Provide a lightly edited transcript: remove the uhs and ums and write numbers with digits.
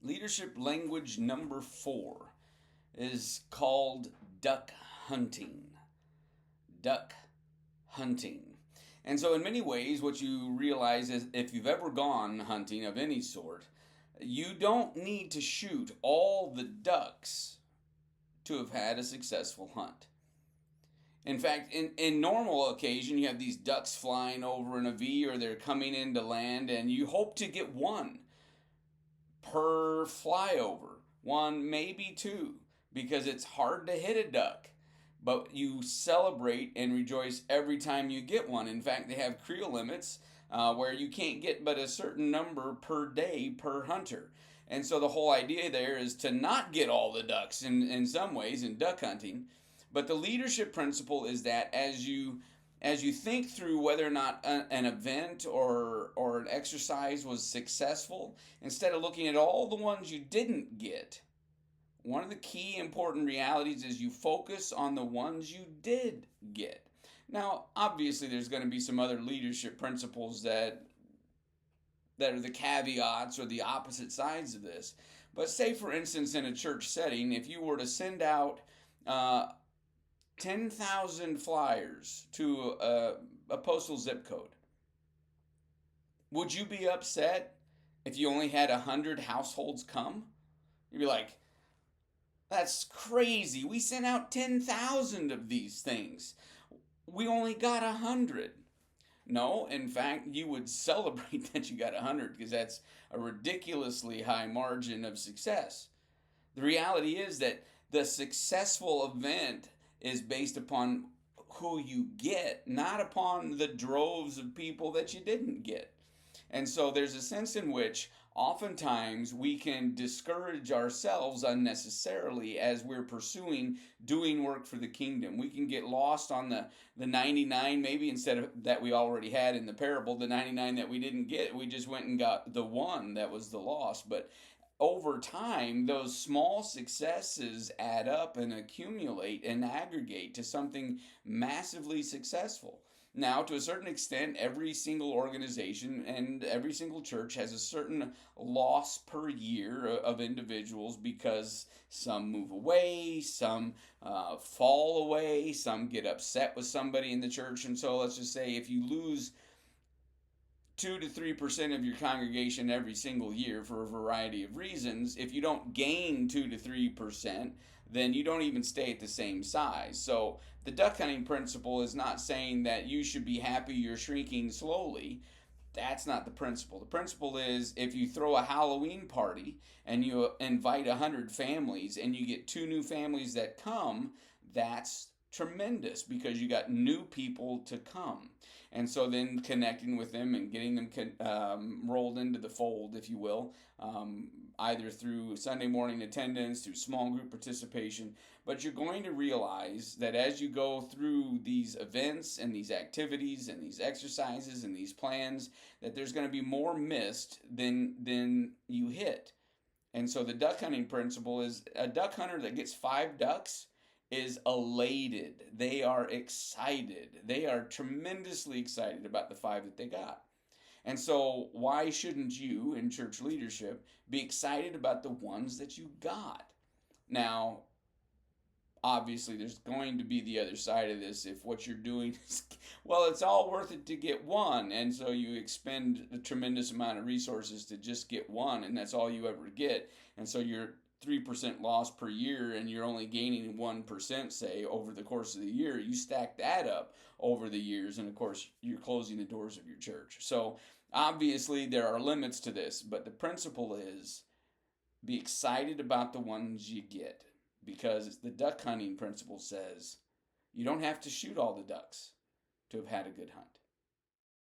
Leadership language number 4 is called duck hunting. Duck hunting. And so, in many ways, what you realize is if you've ever gone hunting of any sort, you don't need to shoot all the ducks to have had a successful hunt. In fact, in normal occasion, you have these ducks flying over in a V or they're coming into land, and you hope to get one per flyover, one, maybe two, because it's hard to hit a duck. But you celebrate and rejoice every time you get one. In fact, they have creel limits where you can't get but a certain number per day per hunter. And so the whole idea there is to not get all the ducks in some ways in duck hunting. But the leadership principle is that as you think through whether or not an event or an exercise was successful, instead of looking at all the ones you didn't get, one of the key important realities is you focus on the ones you did get. Now, obviously, there's going to be some other leadership principles that are the caveats or the opposite sides of this. But say, for instance, in a church setting, if you were to send out 10,000 flyers to a postal zip code, would you be upset if you only had 100 households come? You'd be like, that's crazy. We sent out 10,000 of these things. We only got 100. No, in fact, you would celebrate that you got 100 because that's a ridiculously high margin of success. The reality is that the successful event is based upon who you get, not upon the droves of people that you didn't get. And so there's a sense in which oftentimes we can discourage ourselves unnecessarily as we're pursuing doing work for the kingdom. We can get lost on the 99, maybe instead of that we already had in the parable, the 99 that we didn't get, we just went and got the one that was the loss. But over time, those small successes add up and accumulate and aggregate to something massively successful. Now, to a certain extent, every single organization and every single church has a certain loss per year of individuals because some move away, some fall away, some get upset with somebody in the church. And so let's just say if you lose 2 to 3% of your congregation every single year for a variety of reasons, if you don't gain 2 to 3%, then you don't even stay at the same size. So the duck hunting principle is not saying that you should be happy you're shrinking slowly. That's not the principle. The principle is if you throw a Halloween party and you invite 100 families and you get 2 new families that come, that's tremendous because you got new people to come. And so then connecting with them and getting them rolled into the fold, if you will, either through Sunday morning attendance, through small group participation. But you're going to realize that as you go through these events and these activities and these exercises and these plans, that there's going to be more missed than you hit. And so the duck hunting principle is a duck hunter that gets 5 ducks is elated. They are excited. They are tremendously excited about the 5 that they got. And so why shouldn't you in church leadership be excited about the ones that you got? Now, obviously there's going to be the other side of this. If what you're doing is, well, it's all worth it to get one, and so you expend a tremendous amount of resources to just get one, and that's all you ever get, and so you're 3% loss per year and you're only gaining 1%, say, over the course of the year, you stack that up over the years, and of course you're closing the doors of your church. So obviously there are limits to this, but the principle is be excited about the ones you get, because the duck hunting principle says you don't have to shoot all the ducks to have had a good hunt.